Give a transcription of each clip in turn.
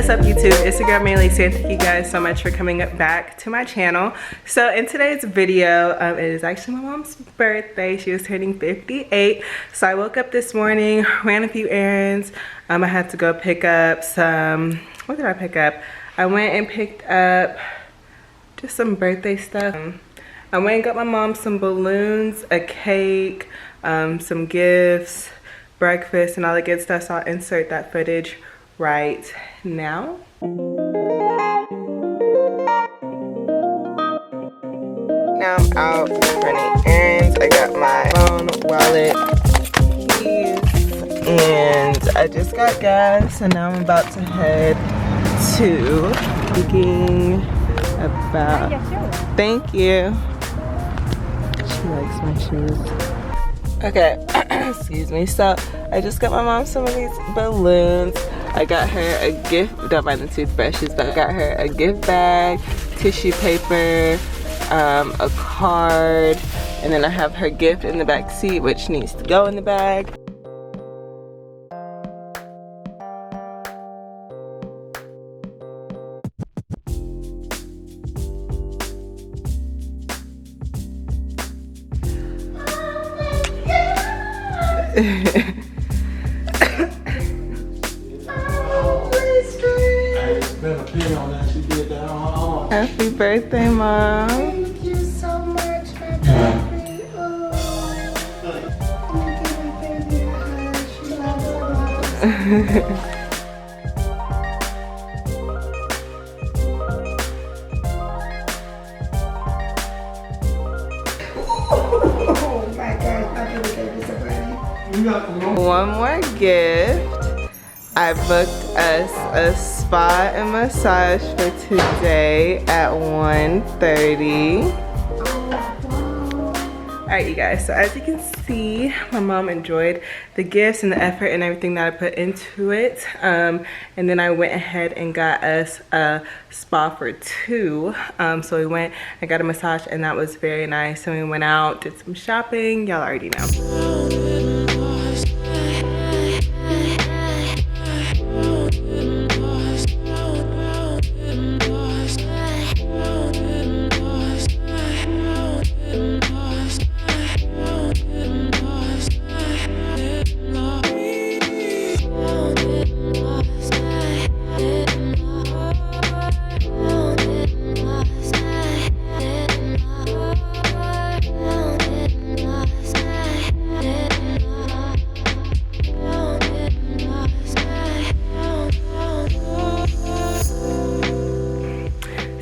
What's up YouTube? It's your girl Maylee saying thank you guys so much for coming back to my channel. So in today's video, it is actually my mom's birthday. She was turning 58. So I woke up this morning, ran a few errands. I had to go pick up some, what did I pick up? I went and picked up just some birthday stuff. I went and got my mom some balloons, a cake, some gifts, breakfast, and all the good stuff. So I'll insert that footage right now. Now I'm out running errands. I got my phone, wallet, keys, and I just got gas. So now I'm about to head to thinking about. Thank you. She likes my shoes. Okay, excuse me. So I just got my mom some of these balloons. I got her a gift, don't mind the toothbrushes, but I got her a gift bag, tissue paper, a card, and then I have her gift in the back seat, which needs to go in the bag. Happy birthday, Mom. Thank you so much. Happy birthday. Oh my God, I really gave this a One more gift. I booked us a spa and massage for today at 1:30. Alright you guys, so as you can see, my mom enjoyed the gifts and the effort and everything that I put into it. And then I went ahead and got us a spa for two. So we went and got a massage and that was very nice. And we went out, did some shopping, y'all already know.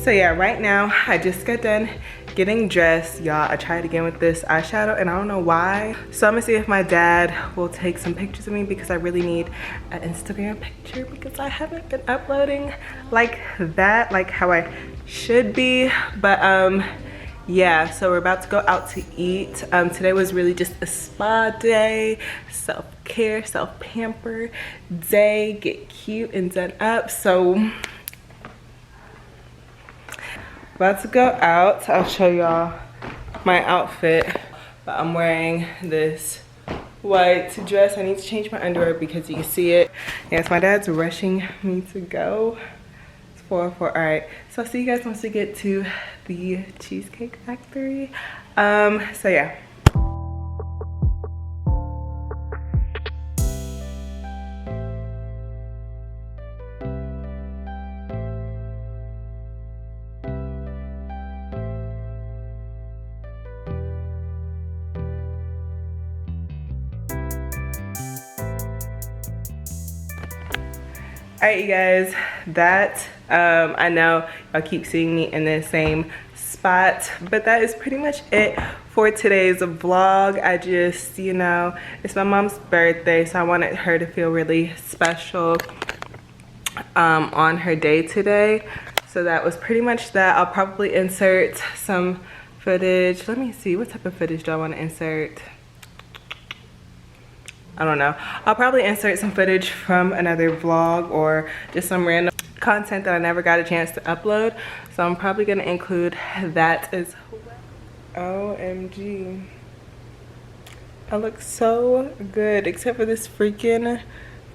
So yeah, right now I just got done getting dressed. Y'all, I tried again with this eyeshadow and I don't know why. So I'm gonna see if my dad will take some pictures of me because I really need an Instagram picture because I haven't been uploading like that, like how I should be. But yeah, so we're about to go out to eat. Today was really just a spa day, self-care, self-pamper day, get cute and done up. So about to go out. I'll show y'all my outfit. But I'm wearing this white dress. I need to change my underwear because you can see it. Yes, my dad's rushing me to go. It's 4:04. All right, so I'll see you guys once we get to the Cheesecake Factory. So yeah. All right, you guys, that I know y'all keep seeing me in the same spot, but that is pretty much it for today's vlog. I just, you know, it's my mom's birthday, so I wanted her to feel really special on her day today. So that was pretty much that. I'll probably insert some footage. Let me see, what type of footage do I want to insert? I don't know. I'll probably insert some footage from another vlog or just some random content that I never got a chance to upload. So I'm probably gonna include that as well. OMG. I look so good except for this freaking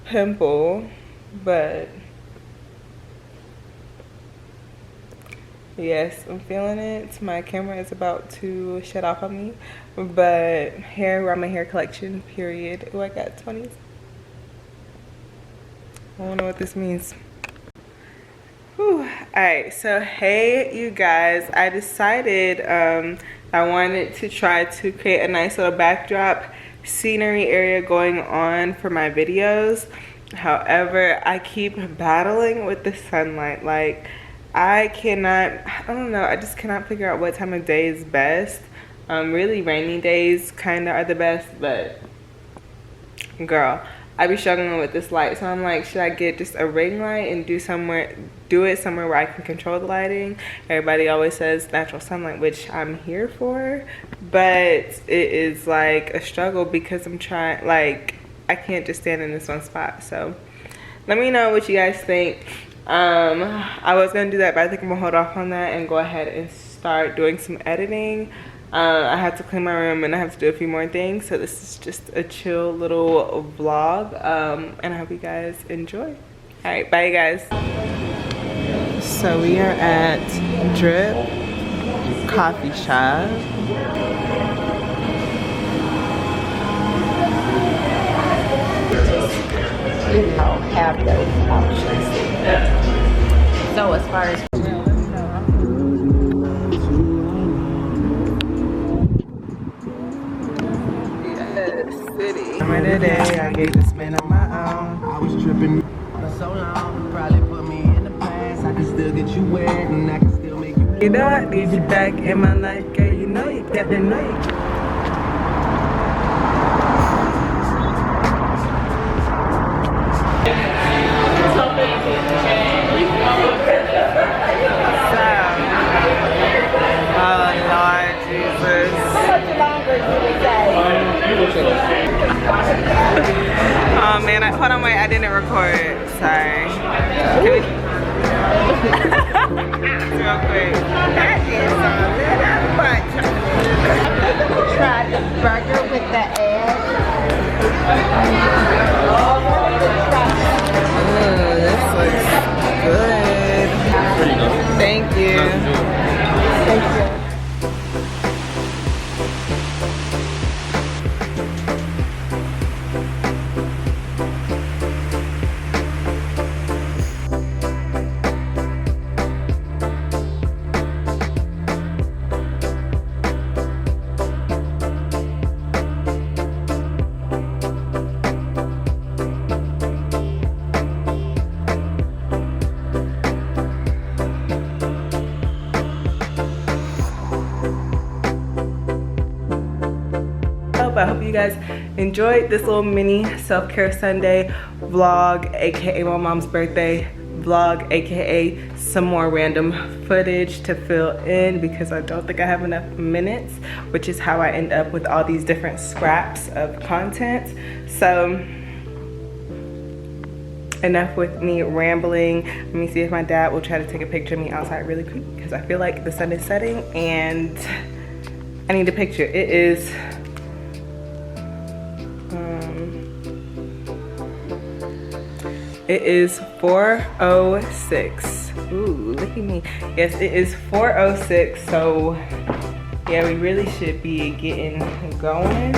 pimple, but Yes, I'm feeling it. My camera is about to shut off on me. But hair, around my hair collection, period. Oh, I got 20s. I don't know what this means. Whew. Alright, so hey you guys, I decided I wanted to try to create a nice little backdrop scenery area going on for my videos. However, I keep battling with the sunlight. Like, I don't know, I just cannot figure out what time of day is best. Really rainy days kind of are the best, but girl, I be struggling with this light. So I'm like, should I get just a ring light and do it somewhere where I can control the lighting? Everybody always says natural sunlight, which I'm here for, but it is like a struggle because I'm trying, like, I can't just stand in this one spot. So let me know what you guys think. I was gonna do that, but I think I'm gonna hold off on that and go ahead and start doing some editing. I have to clean my room and I have to do a few more things, so this is just a chill little vlog, and I hope you guys enjoy. All right, bye you guys. So we are at Drip Coffee Shop. Have those options. So as far as Summer today, I gave this man on my own. I was tripping for so long, probably put me in the past. I can still get you wet and I can still make you. You know I need you back in my life, girl. You know you kept the night. Oh man, hold on, wait, I didn't record. Sorry. Real quick. That is a little bunch. try the burger with the egg. This looks good. Thank you. Thank you. I hope you guys enjoyed this little mini self-care Sunday vlog, aka my mom's birthday vlog, aka some more random footage to fill in because I don't think I have enough minutes, which is how I end up with all these different scraps of content. So enough with me rambling. Let me see if my dad will try to take a picture of me outside really quick because I feel like the sun is setting and I need a picture. It is it is 4:06. Ooh, look at me. Yes, it is 4:06. So yeah, we really should be getting going.